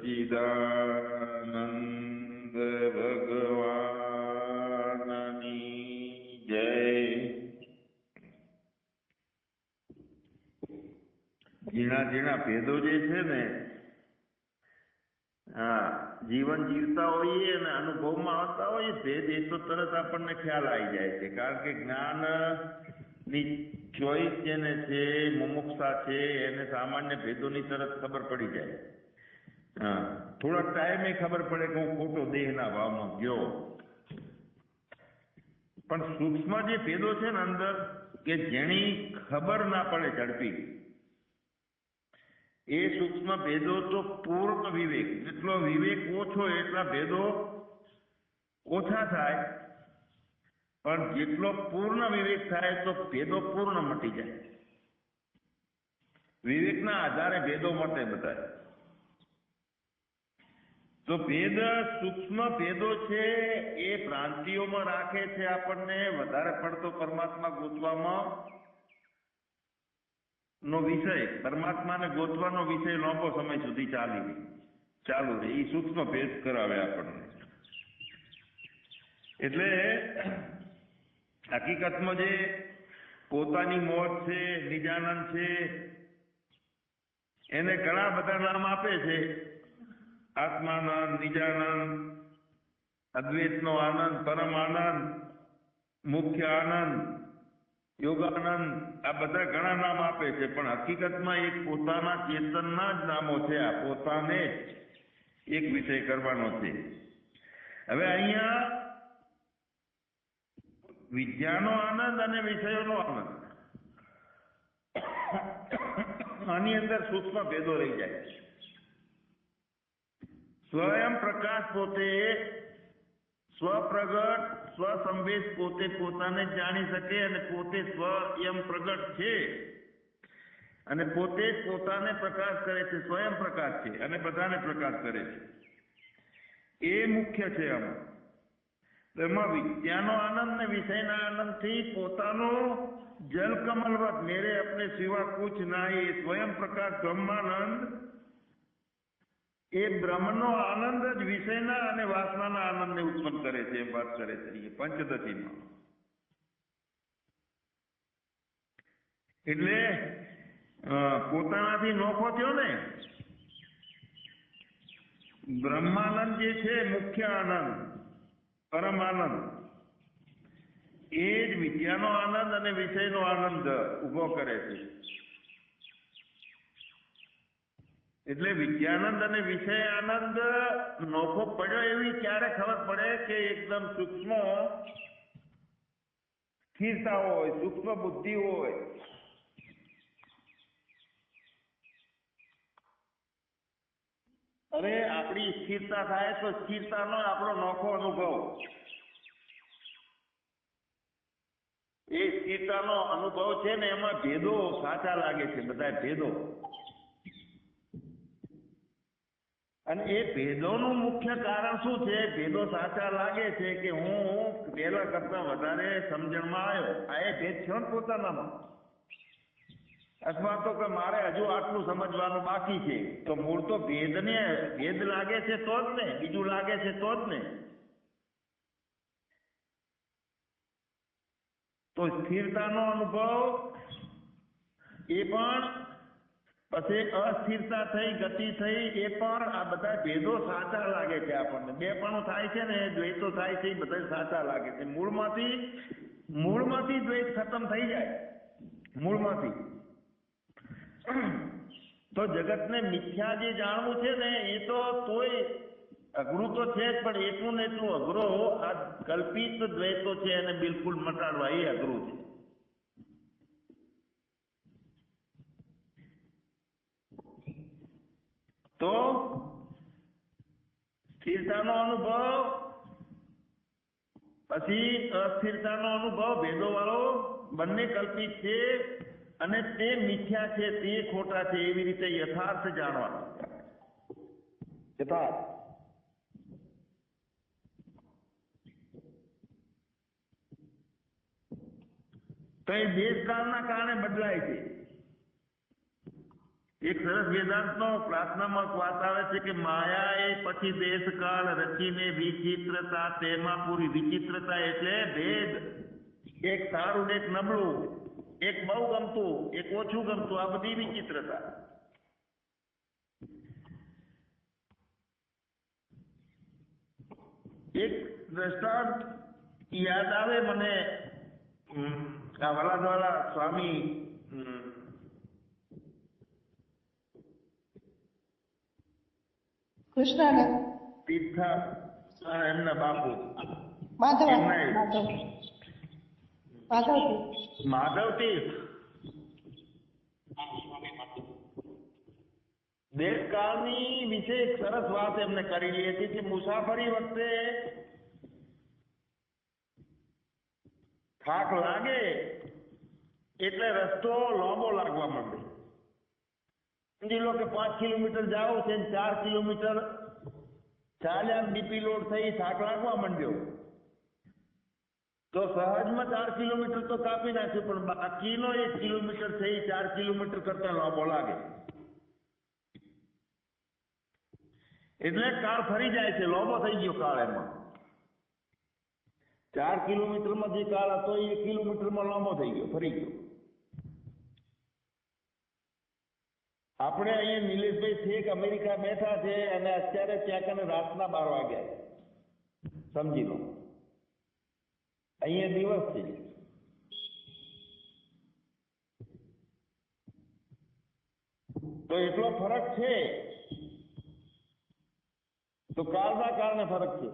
સચ્ચિદાનંદ ભગવાનની જય. ઝીણા ઝીણા ભેદો જે છે ને, હા, જીવન જીવતા હોઈએ અને અનુભવમાં આવતા હોઈએ ભેદ, એ તો તરત આપણને ખ્યાલ આવી જાય છે. કારણ કે જ્ઞાન ની ચોઈસ જેને છે, મુમુક્ષા છે, એને સામાન્ય ભેદોની તરત ખબર પડી જાય. હા, થોડાક ટાઈમે ખબર પડે કે હું ખોટો દેહના ભાવમાં ગયો. પણ સૂક્ષ્મ જે ભેદો છે ને અંદર, કે જેની ખબર ના પડે ઝડપી, એ સૂક્ષ્મ ભેદો તો પૂર્ણ વિવેક, જેટલો વિવેક ઓછો એટલા ભેદો ઓછા થાય, પણ જેટલો પૂર્ણ વિવેક થાય તો ભેદો પૂર્ણ મટી જાય. વિવેકના આધારે ભેદો મટે બધા. તો ભેદ, સૂક્ષ્મ ભેદો છે એ ભ્રાંતિઓમાં રાખે છે આપણને વધારે પડતો પરમાત્મા ગોતવામાં નો વિષય, પરમાત્માને ગોતવાનો વિષય લાંબો સમય સુધી ચાલુ રહે, એ સૂક્ષ્મ ભેદ કરાવે આપણને. એટલે હકીકતમાં જે પોતાની મોજ છે, નિજાનંદ છે, એને ઘણા બધા નામ આપે છે. આત્માનંદ, નિજાનંદ, અદ્વૈતનો આનંદ, પરમ આનંદ, મુખ્ય આનંદ, યોગાનંદ, આ બધા ઘણા નામ આપે છે. પણ હકીકતમાં એક પોતાના ચેતનના જ નામો છે. આ પોતાને જ એક વિષય કરવાનો છે. હવે અહીંયા વિદ્યાનો આનંદ અને વિષયોનો આનંદ, આની અંદર સૂક્ષ્મ ભેદો રહી જાય. સ્વયં પ્રકાશ પોતે, સ્વપ્રગટ, સ્વસંવેશ પોતે પોતાને જ જાણી શકે અને પોતે સ્વયં પ્રગટ છે અને પોતે જ પોતાને પ્રકાશ કરે છે. સ્વયં પ્રકાશ છે અને બધાને પ્રકાશ કરે છે. એ મુખ્ય છે આમાં. તો એમાં વિદ્યાનો આનંદ ને વિષયના આનંદથી પોતાનો જલકમલવત મેરે અપને સિવા કુછ નાહી, સ્વયં પ્રકાશ બ્રહ્માનંદ, એ બ્રહ્મનો આનંદ જ વિષયના અને વાસનાના આનંદને ઉત્પન્ન કરે છે. એમ વાત કરે છે એ પંચદશીમાં. એટલે પોતાનાથી નોખો થયો ને, બ્રહ્માનંદ જે છે, મુખ્ય આનંદ, પરમ આનંદ, એ જ વિદ્યાનો આનંદ અને વિષયનો આનંદ ઉભો કરે છે. એટલે વિદ્યાનંદ અને વિષય આનંદ નોખો પડ્યો એવી ક્યારે ખબર પડે કે એકદમ સૂક્ષ્મ સ્થિરતા હોય, સૂક્ષ્મ બુદ્ધિ હોય. અરે આપણી સ્થિરતા થાય તો સ્થિરતાનો આપણો નોખો અનુભવ, એ સ્થિરતાનો અનુભવ છે ને, એમાં ભેદો સાચા લાગે છે, બધા ભેદો. અને એ ભેદોનું મુખ્ય કારણ શું છે? ભેદો સાચા લાગે છે કે હું પહેલા કરતા વધારે સમજણમાં આવ્યો, આ એ ભેદ છે ને પોતાનામાં. અથવા તો કે મારે હજુ આટલું સમજવાનું બાકી છે. તો મૂળ તો ભેદને ભેદ લાગે છે તો જ ને, બીજું લાગે છે તો જ ને. તો સ્થિરતાનો અનુભવ એ પણ, પછી અસ્થિરતા થઈ, ગતિ થઈ, એ પણ આ બધા ભેદો સાચા લાગે છે આપણને. બે પણ થાય છે ને, દ્વૈતો થાય છે, એ બધા સાચા લાગે છે. મૂળમાંથી દ્વૈત ખતમ થઈ જાય, મૂળમાંથી. તો જગતને મિથ્યા જે જાણવું છે ને, એ તો તોય અઘરું તો છે જ, પણ એટલું ને એટલું અઘરો આ કલ્પિત દ્વૈતો છે એને બિલકુલ મટાડવા, એ અઘરું છે. તો સ્થિરતાનો અનુભવ, પછી અસ્થિરતાનો અનુભવ, ભેદો વાળો, બંને કલ્પિત છે અને તે મિથ્યા છે, તે ખોટા છે, એવી રીતે યથાર્થ જાણવાનું. યથાર્થ તો એ દેશકાળના કારણે બદલાય છે. એક સરસ વેદાંતનો પ્રાર્થનામાં એક વાત આવે છે કે માયાએ પછી દેશકાળ રચીને વિચિત્રતા તેમાં પૂરી. વિચિત્રતા એટલે ભેદ, એક સારું ને એક નબળું, એક બહુ ગમતું એક ઓછું ગમતું, આ બધી વિચિત્રતા. એક દ્રષ્ટાંત યાદ આવે મને, આ વલાદવાલા સ્વામી કૃષ્ણાનંદ તીર્થ એમના બાપુ માધવ એમના માધવ તીર્થ દેશકાળની વિશે એક સરસ વાત એમને કરેલી હતી કે મુસાફરી વખતે થાક લાગે એટલે રસ્તો લાંબો લાગવા માંડે. સમજી લો કે 5 કિલોમીટર જાઓ છે, 4 કિલોમીટર ચાલ્યા, બીપી લોડ થઈ, થાક લાગવા માંડ્યો તો સહજમાં 4 કિલોમીટર તો કાપી નાખ્યું, પણ બાકીનો 1 કિલોમીટર છે એ 4 કિલોમીટર કરતા લાંબો લાગે. એટલે કાળ ફરી જાય છે, લાંબો થઈ ગયો કાળ. એમાં 4 કિલોમીટરમાં જે કાળ હતો એ 1 કિલોમીટરમાં લાંબો થઈ ગયો, ફરી ગયો. આપણે અહીંયા નિલેશભાઈ છેક અમેરિકા બેઠા છે અને અત્યારે ત્યાં કને રાતના 12 વાગ્યા છે, સમજી લો. અહીંયા દિવસ છે. તો એટલો ફરક છે, તો કાળના કારણે ફરક છે.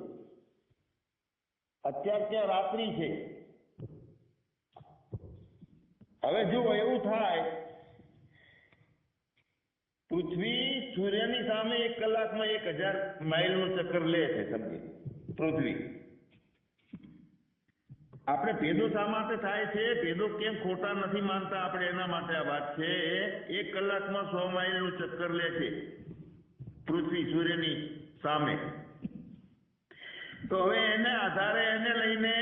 અત્યારે ત્યાં રાત્રિ છે. હવે જુઓ, એવું થાય પૃથ્વી સૂર્યની સામે 1 કલાકમાં 1000 માઇલનું ચક્કર લે છે, સમજી પૃથ્વી. આપણે ભેદો શા માટે થાય છે, ભેદો કેમ ખોટા નથી માનતા આપણે, એના માટે આ વાત છે. 1 કલાકમાં 100 માઇલનું ચક્કર લે છે પૃથ્વી સૂર્યની સામે. તો હવે એને આધારે એને લઈને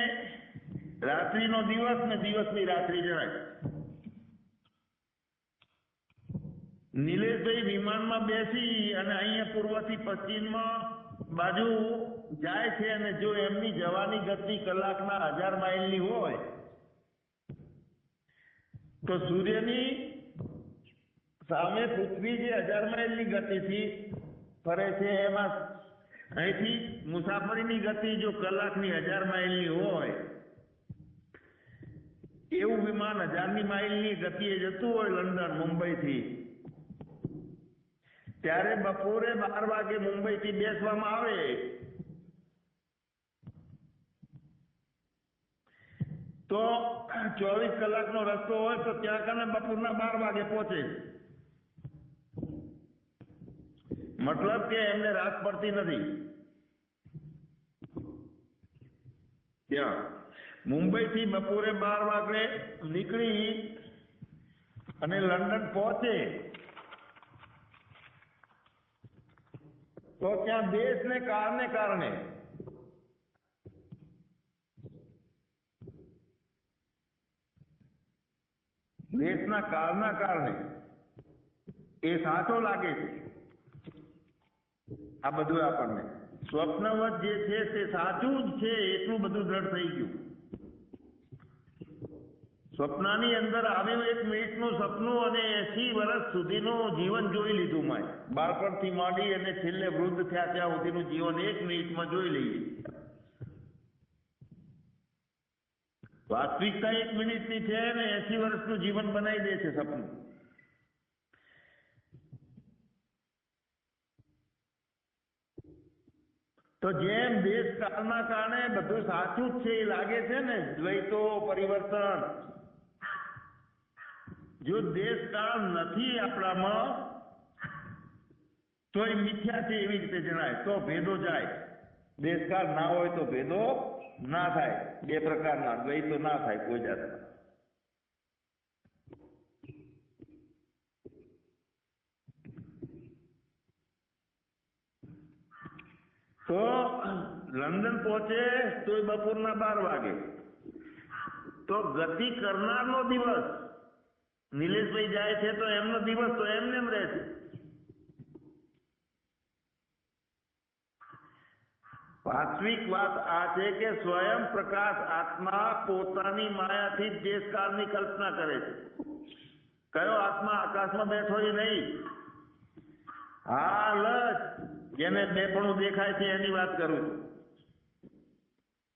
રાત્રિનો દિવસ ને દિવસની રાત્રિ જણાય. નિલેશભાઈ વિમાનમાં બેસી અને અહીંયા પૂર્વથી પશ્ચિમમાં બાજુ જાય છે અને જો એમની જવાની ગતિ કલાકના 1000 માઇલની હોય તો સૂર્યની સામે પૃથ્વી જે 1000 માઇલની ગતિથી ફરે છે, એમાં અહીંથી મુસાફરીની ગતિ જો કલાકની 1000 માઇલની હોય, એવું વિમાન 1000 માઇલની ગતિએ જતું હોય લંડન મુંબઈથી, ત્યારે બપોરે 12 વાગે મુંબઈથી બેસવામાં આવે તો 24 કલાકનો રસ્તો હોય તો ત્યાં કને બપોરના 12 વાગે પહોંચે. મતલબ કે એમને રાત પડતી નથી. ત્યાં મુંબઈથી બપોરે 12 વાગે નીકળી અને લંડન પહોંચે તો ત્યાં દેશને કારણે દેશના કાળના કારણે એ સાચો લાગે છે. આ બધું આપણને સ્વપ્નવત જે છે તે સાચું જ છે એટલું બધું દ્રઢ થઈ ગયું. સ્વપ્નની અંદર આવ્યું 1 મિનિટનું સપનું અને 80 વર્ષ સુધીનું જીવન જોઈ લીધું. મેં બાળપણથી માંડી અને છેલ્લે વૃદ્ધ થયા ત્યાં સુધીનું જીવન 1 મિનિટમાં જોઈ લઈએ. વાસ્તવિકતા 1 મિનિટની છે અને 80 વર્ષનું જીવન બનાવી દે છે સપનું. તો જેમ દેશ કાળના કારણે બધું સાચું જ છે એ લાગે છે ને, દ્વૈતો પરિવર્તન. જો દેશ કાળ નથી આપણામાં તો એ મિથ્યા છે એવી રીતે જણાય, તો ભેદો જાય. દેશકાળ ના હોય તો ભેદો ના થાય. 2 પ્રકારના દ્વૈતો ના થાય કોઈ જાતના. તો લંડન પહોંચે તો બપોરના 12 વાગે. તો ગતિ કરનારનો દિવસ નિલેશભાઈ જાય છે તો એમનો દિવસ તો એમને એમ રહે છે. વાસ્તવિક વાત આ છે કે સ્વયં પ્રકાશ આત્મા પોતાની માયાથી જ દેશકાળની કલ્પના કરે છે. કયો આત્મા આકાશમાં બેઠો એ નહીં, હાલ જ જેને બેપણું દેખાય છે એની વાત કરું છું.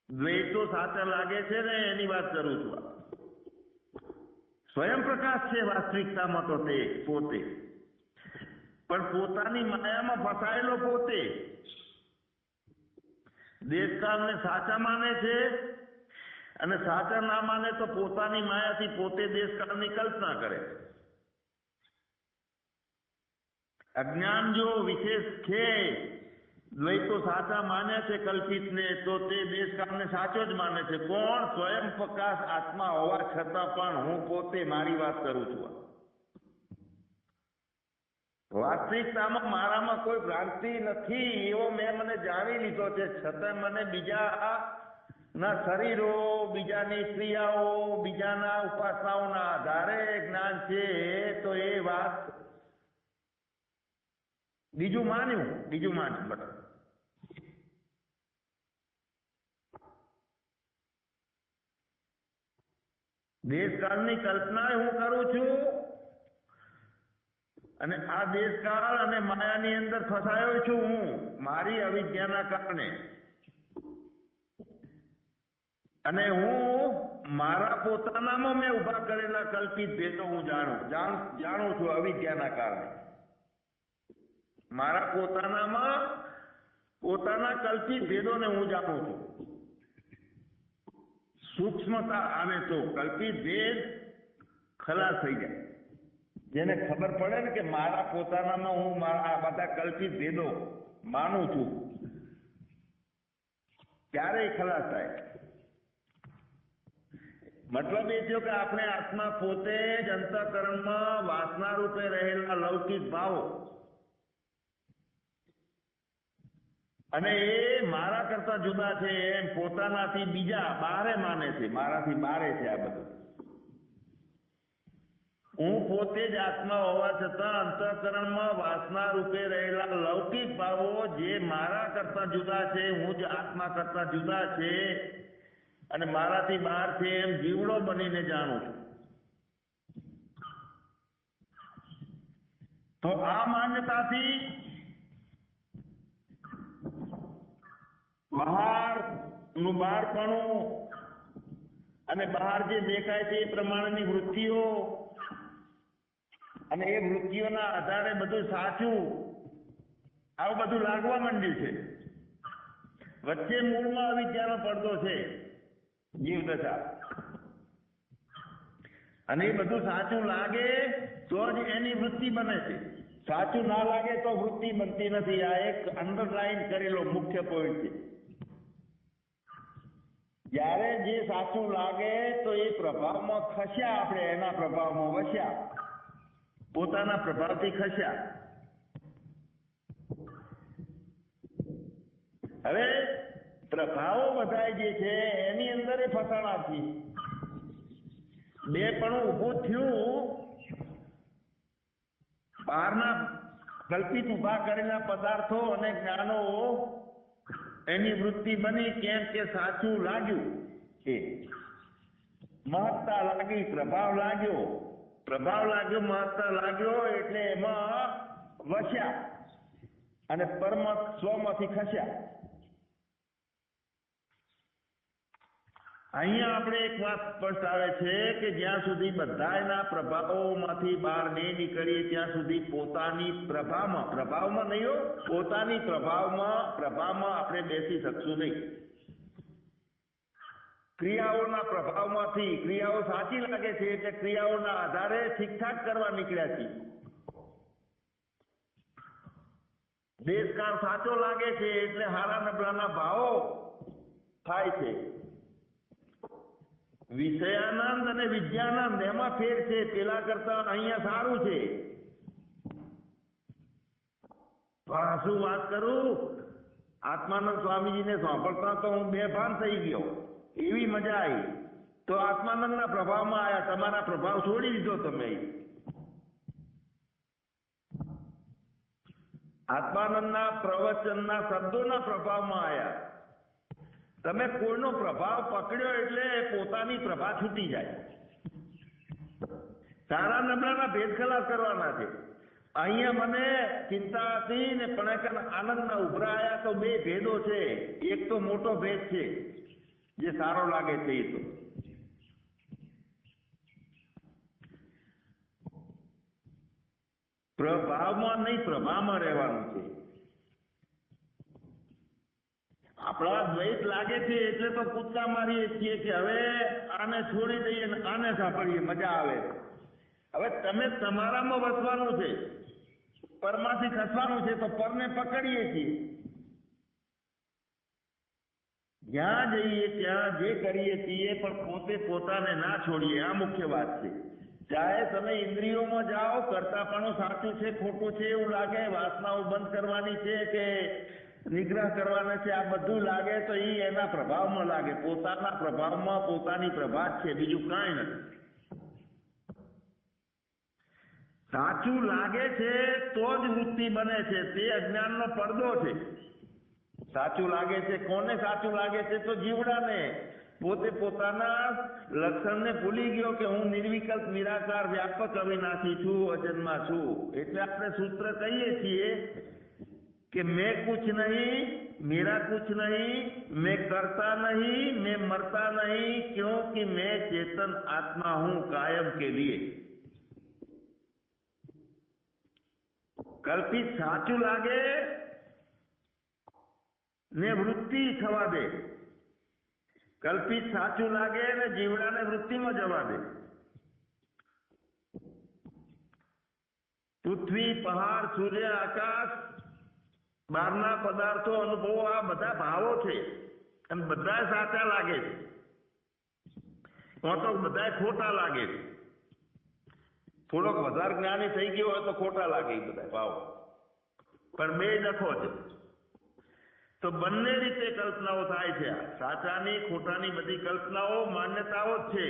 દ્વૈતો સાચા લાગે છે ને એની વાત કરું છું. સ્વયં પ્રકાશ છે વાસ્તવિકતામાં તો તે પોતે, પણ પોતાની માયામાં ફસાયેલો પોતે દેશકાળને સાચા માને છે, અને સાચા ના માને તો પોતાની માયાથી પોતે દેશકાળની કલ્પના કરે છે. અજ્ઞાન જો વિશેષ છે, દ્વૈતો સાચા માને છે કલ્પિતને, તો તે દેશકાળને સાચો જ માને છે. કોણ? સ્વયં પ્રકાશ આત્મા હોવા છતાં પણ હું પોતે મારી વાત કરું છું. વાસ્તવિકતામાં મારામાં કોઈ ભ્રાંતિ નથી એવો મને જાણી લીધો છે, છતાં મને બીજા ના શરીરો, બીજાની ક્રિયાઓ, બીજાના ઉપાસનાઓના આધારે જ્ઞાન છે. તો એ વાત બીજું માન્યું બસ. દેશકાળની કલ્પના હું કરું છું, અને આ દેશકાળ અને માયાની અંદર ફસાયો છું હું મારી અવિદ્યાના કારણે. અને હું મારા પોતાનામાં મેં ઉભા કરેલા કલ્પિત ભેદો હું જાણું છું અવિદ્યાના કારણે. મારા પોતાનામાં પોતાના કલ્પિત ભેદોને હું જાણું છું. સૂક્ષ્મતા આવે તો કલ્પિત ભેદ ખલાસ થઈ જાય. જેને ખબર પડે ને કે મારા પોતાનામાં હું આ બધા કલ્પિત ભેદો માનું છું, ક્યારેય ખલાસ થાય. મતલબ એ થયો કે આપણે આત્મા પોતે જ અંતઃકરણમાં વાસના રૂપે રહેલા લૌકિક ભાવો, અને એ મારા કરતા જુદા છે એમ પોતાનાથી બીજા બારે માને છે, મારાથી બારે છે આ બધું. હું પોતે જ આત્મા હોવા છતાં અંતઃકરણમાં વાસના રૂપે રહેલા લૌકિક ભાવો જે મારા કરતા જુદા છે, હું જ આત્મા કરતા જુદા છે અને મારાથી બહાર છે એમ જીવડો બનીને જાણું છું. તો આ માન્યતાથી બહારનું બહારપણું અને બહાર જે દેખાય છે એ પ્રમાણેની વૃત્તિઓ, અને એ વૃત્તિઓના આધારે બધું સાચું, આવું બધું લાગવા માંડ્યું છે. વચ્ચે મૂળમાં અવિદ્યાનો પડદો છે, જીવદશા, અને એ બધું સાચું લાગે તો જ એની વૃત્તિ બને છે. સાચું ના લાગે તો વૃત્તિ બનતી નથી. આ એક અંડરલાઈન કરેલો મુખ્ય પોઈન્ટ છે. જ્યારે જે સાચું લાગે તો એ પ્રભાવમાં ખસ્યા, આપણે એના પ્રભાવમાં વસ્યા, પોતાના પ્રભાવથી ખસ્યા. હવે પ્રભાવો બધા જે છે એની અંદર એ ફસાણા છે. બે પણ ઊભું થયું, બહારના કલ્પિત ઉભા કરેલા પદાર્થો અને જ્ઞાનો એની વૃત્તિ બની. કેમ કે સાચું લાગ્યું, એ મહત્તા લાગી, પ્રભાવ લાગ્યો, મહત્તા લાગ્યો, એટલે એમાં વસ્યા અને પરમ સ્વમાંથી ખસ્યા. અહીંયા આપણે એક વાત સ્પષ્ટ આવે છે કે જ્યાં સુધી બધાના પ્રભાવોમાંથી બહાર નહીં નીકળીએ ત્યાં સુધી પોતાની પ્રભાવમાં નહીં હો, પોતાની પ્રભાવમાં આપણે બેસી શકશું નહીં. ક્રિયાઓના પ્રભાવમાંથી ક્રિયાઓ સાચી લાગે છે એટલે ક્રિયાઓના આધારે ઠીકઠાક કરવા નીકળ્યા છીએ. દેશકાળ સાચો લાગે છે એટલે હારા નબળાના ભાવો થાય છે. વિષયાનંદ અને વિદ્યાનંદ એમાં ફેર છે. પેલા કરતા અહીંયા સારું છે. શું વાત કરું, આત્માનંદ સ્વામીજીને સાંભળતા તો હું બેભાન થઈ ગયો, એવી મજા આવી. તો આત્માનંદના પ્રભાવમાં આયા, તમારા પ્રભાવ છોડી દીધો તમે. આત્માનંદના પ્રવચનના શબ્દોના પ્રભાવમાં આયા. તમે કોઈનો પ્રભાવ પકડ્યો એટલે પોતાની પ્રભા છૂટી જાય. સારા નબળાના ભેદ ખલાસ કરવાના છે. અહીંયા મને ચિંતા હતી ને પણ આનંદના ઉભરા આવ્યા તો બે ભેદો છે. એક તો મોટો ભેદ છે જે સારો લાગે છે, એ તો પ્રભાવમાં નહીં પ્રભાવમાં રહેવાનું છે. આપણા દ્વૈત લાગે છે એટલે તો કૂદકા મારીએ છીએ કે હવે આને છોડી દઈએ ને આને સાંભળીએ, મજા આવે. હવે તમે તમારામાં વસવાનું છે, પરમાંથી ખસવાનું છે, તો પરને પકડીએ છીએ. જ્યાં જઈએ ત્યાં જે કરીએ છીએ પણ પોતે પોતાને ના છોડીએ, આ મુખ્ય વાત છે. ચાહે તમે ઇન્દ્રિયોમાં જાઓ, કરતાપણું સાચું છે ખોટું છે એવું લાગે, વાસનાઓ બંધ કરવાની છે કે નિગ્રહ કરવાના છે, આ બધું લાગે તો એ એના પ્રભાવમાં લાગે. પોતાના પ્રભાવમાં પોતાની પ્રભા છે, બીજું કાંઈ નથી. સાચું લાગે છે તો જ વૃત્તિ બને છે, તે અજ્ઞાનનો પડદો છે. સાચું લાગે છે, કોને સાચું લાગે છે? તો જીવડાને. પોતે પોતાના લક્ષણને ભૂલી ગયો કે હું નિર્વિકલ્પ નિરાકાર વ્યાપક અવિનાશી છું, અજન્મા છું. એટલે આપણે સૂત્ર કહીએ છીએ कि मैं कुछ नहीं, मेरा कुछ नहीं, मैं करता नहीं, मैं मरता नहीं, क्योंकि मैं चेतन आत्मा हूं कायम के लिए. कल्पित साचू लागे ने वृत्ति थवा दे, कल्पित साचू लागे ने जीवड़ा ने वृत्ति में जवा दे. पृथ्वी, पहाड़, सूर्य, आकाश, બહારના પદાર્થો, અનુભવો, આ બધા ભાવો છે અને બધા સાચા લાગે છે, તો બધા ખોટા લાગે છે. થોડોક વધારે જ્ઞાની થઈ ગયો હોય તો ખોટા લાગે એ બધા ભાવ, પણ બે ડખો છે. તો બંને રીતે કલ્પનાઓ થાય છે. આ સાચાની ખોટાની બધી કલ્પનાઓ માન્યતાઓ જ છે.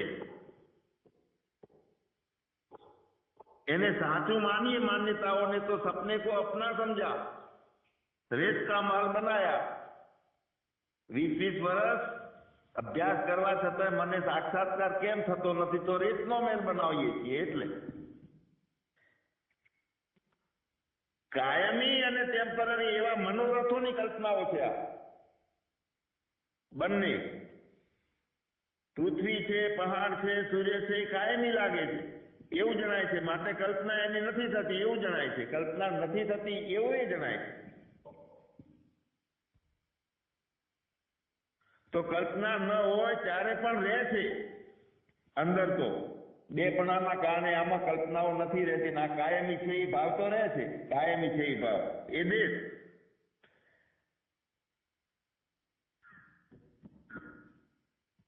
એને સાચું માનીએ માન્યતાઓને તો સપने को अपना समझा, रेत का माल बनाया. 20-20 વર્ષ અભ્યાસ કરવા છતાં મને સાક્ષાત્કાર કેમ થતો નથી? તો રેતનો મેલ બનાવીએ છીએ. એટલે કાયમી અને ટેમ્પરરી એવા મનોરથોની કલ્પનાઓ છે આ બંને. પૃથ્વી છે, પહાડ છે, સૂર્ય છે, કાયમી લાગે છે એવું જણાય છે, માટે કલ્પના એની નથી થતી એવું જણાય છે. કલ્પના નથી થતી એવું એ જણાય છે. તો કલ્પના ન હોય ત્યારે પણ રહે છે અંદર. તો બેપણાના કારણે આમાં કલ્પનાઓ નથી રહેતી. ના કાયમી છે એ ભાવ તો રહે છે, કાયમી છે એ ભાવ એ દેશ.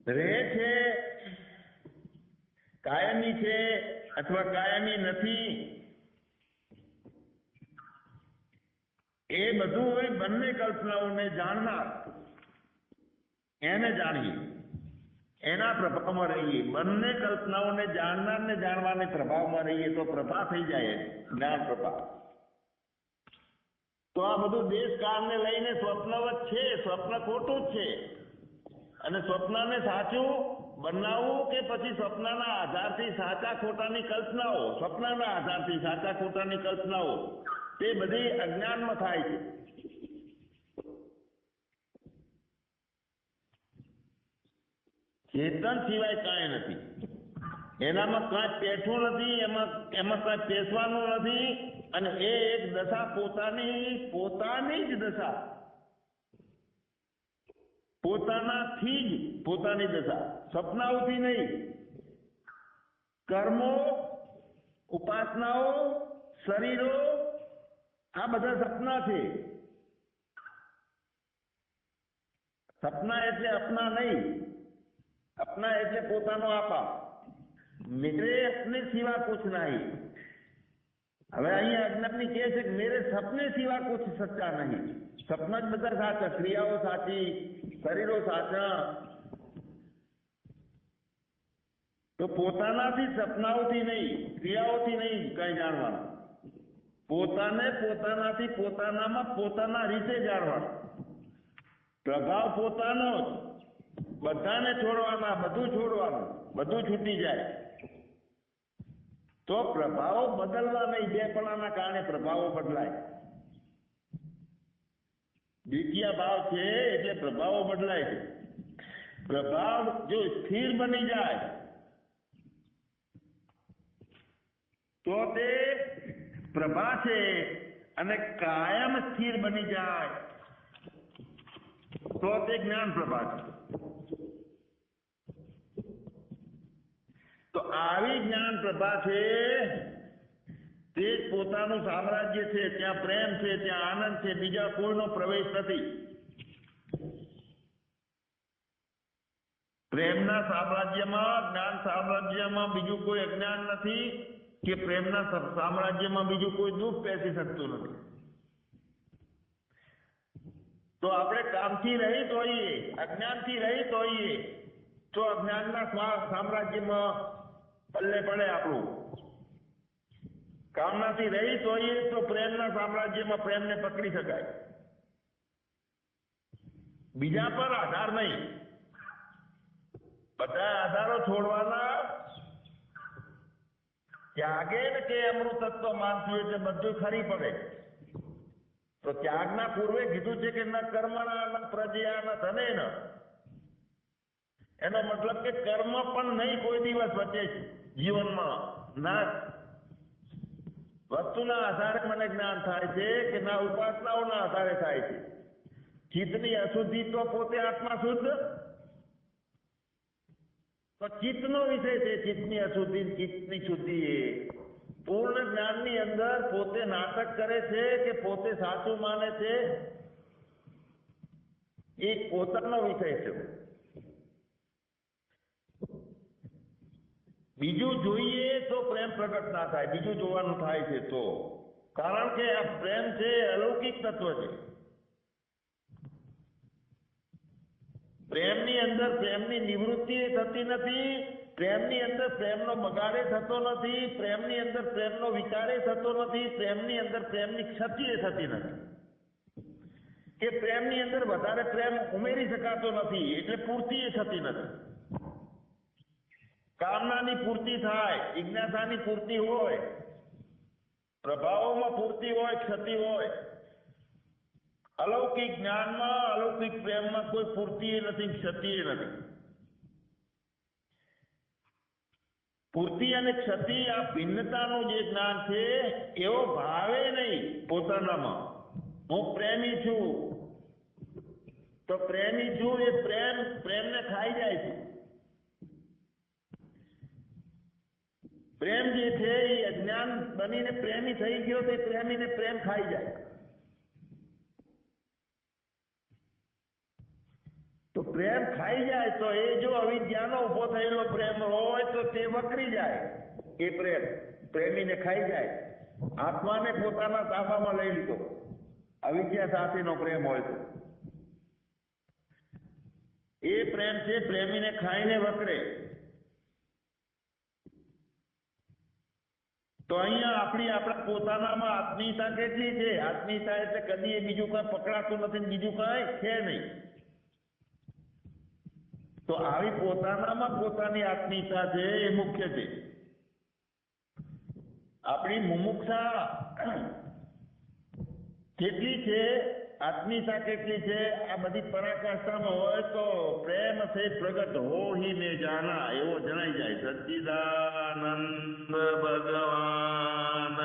રહે છે, કાયમી છે અથવા કાયમી નથી, એ બધું બંને કલ્પનાઓને જાણનાર એને જાણીએ, એના પ્રભાવમાં રહીએ. બંને કલ્પનાઓને જાણનાર ને જાણવાને પ્રભાવમાં રહીએ તો પ્રભા થઈ જાય, જ્ઞાન પ્રભા. તો આ બધું દેશકાળને લઈને સ્વપ્નવત છે. સ્વપ્ન ખોટું જ છે અને સ્વપ્નને સાચું બનાવવું કે પછી સ્વપ્નના આધારથી સાચા ખોટાની કલ્પનાઓ, સ્વપ્નના આધારથી સાચા ખોટાની કલ્પનાઓ, તે બધી અજ્ઞાનમાં થાય છે. ચેતન સિવાય કાંઈ નથી, એનામાં કાંઈ પેઠું નથી, એમાં કાંઈ પેસવાનું નથી. અને એ એક દશા પોતાની જ દશા, પોતાનાથી જ પોતાની દશા, સપનાઓથી નહીં. કર્મો, ઉપાસનાઓ, શરીરો, આ બધા સપના છે. સપના એટલે અપના નહીં, अपना એટલે પોતાનો આપા. मेरे अपने सिवा कुछ नहीं. હવે અહીંયા અજ્ઞાની કહે છે કે મેરે સપને સિવા કુછ સચ્ચા નહીં. સપના જ બધા સાચા, ક્રિયાઓ સાચી, શરીરો સાચા. તો પોતાનાથી સપનાઓથી નહીં, ક્રિયાઓથી નહીં કઈ જાણવાનું, પોતાને પોતાનાથી પોતાનામાં પોતાના રીતે જાણવાનું. પ્રભાવ પોતાનો જ, બધાને છોડવાના, બધું છોડવાનું, બધું છૂટી જાય તો પ્રભાવો બદલવા નહીં. બેપણાના કારણે પ્રભાવો બદલાય. દ્વિતીય ભાવ છે એટલે પ્રભાવો બદલાય છે. પ્રભાવ જો સ્થિર બની જાય તો તે પ્રભા છે, અને કાયમ સ્થિર બની જાય તો તે જ્ઞાન પ્રભા છે. તો આવી જ્ઞાન પ્રભા છે તે જ પોતાનું સામ્રાજ્ય છે. ત્યાં પ્રેમ છે, ત્યાં આનંદ છે, બીજા કોઈનો પ્રવેશ નથી. પ્રેમના સામ્રાજ્યમાં, જ્ઞાન સામ્રાજ્યમાં બીજું કોઈ અજ્ઞાન નથી, કે પ્રેમના સામ્રાજ્યમાં બીજું કોઈ દુઃખ બેસી શકતું નથી. તો આપણે કામથી રહિત હોઈએ, અજ્ઞાનથી રહિત હોઈએ તો અજ્ઞાનના સામ્રાજ્યમાં પલ્લે પડે આપણું. કામનાથી રહિત હોઈએ તો પ્રેમના સામ્રાજ્યમાં પ્રેમને પકડી શકાય. બીજા પર આધાર નહીં, બધા આધારો છોડવાના. ત્યાગે ને કે અમૃતત્વ માનતું એટલે બધું ખરી પડે. તો ત્યાગના પૂર્વે કીધું છે કે ન કર્મણા, ન પ્રજયા, ન ધનેન. એનો મતલબ કે કર્મ પણ નહીં કોઈ દિવસ વચ્ચે જીવનમાં. ના વસ્તુના આધારે મને જ્ઞાન થાય છે કે ના ઉપાસનાઓના આધારે થાય છે. ચિત્તની અશુદ્ધિ તો પોતે આત્મા શુદ્ધ, તો ચિત્તનો વિષય છે. ચિત્તની અશુદ્ધિ, ચિત્તની શુદ્ધિ એ પૂર્ણ જ્ઞાનની અંદર પોતે નાટક કરે છે કે પોતે સાચું માને છે, એ પોતાનો વિષય છે. બીજું જોઈએ તો પ્રેમ પ્રગટ ના થાય, બીજું જોવાનું થાય છે તો. કારણ કે આ પ્રેમ છે અલૌકિક તત્વ છે. પ્રેમની અંદર પ્રેમની નિવૃત્તિ થતી નથી, પ્રેમની અંદર પ્રેમનો બગાડે થતો નથી, પ્રેમની અંદર પ્રેમનો વિકારે થતો નથી, પ્રેમની અંદર પ્રેમની ક્ષતિ થતી નથી, કે પ્રેમની અંદર વધારે પ્રેમ ઉમેરી શકાતો નથી એટલે પૂર્તિ થતી નથી. કામનાની પૂર્તિ થાય, જિજ્ઞાસાની પૂર્તિ હોય, પ્રભાવોમાં પૂર્તિ હોય, ક્ષતિ હોય. અલૌકિક જ્ઞાનમાં, અલૌકિક પ્રેમમાં કોઈ પૂર્તિ નથી, ક્ષતિ નથી. પૂર્તિ અને ક્ષતિ આ ભિન્નતાનું જે જ્ઞાન છે એવો ભાવે નહીં પોતાનામાં. હું પ્રેમી છું તો પ્રેમી છું એ પ્રેમને ખાઈ જાય છે. પ્રેમ જે છે એ અજ્ઞાન બનીને પ્રેમી થઈ ગયો તો પ્રેમીને પ્રેમ ખાઈ જાય. તો પ્રેમ ખાઈ જાય તો એ જો અવિદ્યાનો ઉભો થયેલો પ્રેમ હોય તો તે વકરી જાય. એ પ્રેમીને ખાઈ જાય. આત્માને પોતાના તાબામાં લઈ લીધો અવિદ્યા સાથેનો પ્રેમ હોય તો એ પ્રેમ છે પ્રેમીને ખાઈને વકરે. તો અહીંયા આપણા પોતાનામાં આત્મીયતા કેટલી છે? આત્મીયતા એટલે કદી એ બીજું કઈ પકડાતું નથી, બીજું કઈ છે નહીં. તો આવી પોતાનામાં પોતાની આત્મીયતા છે એ મુખ્ય છે. આપણી મુમુક્ષા કેટલી છે, આત્મીયતા કેટલી છે, આ બધી પરાકાષ્ઠામાં હોય તો પ્રેમ સે પ્રગટ હો હી ને જાના એવો જણાઈ જાય. સચ્ચિદાનંદ ભગવાનની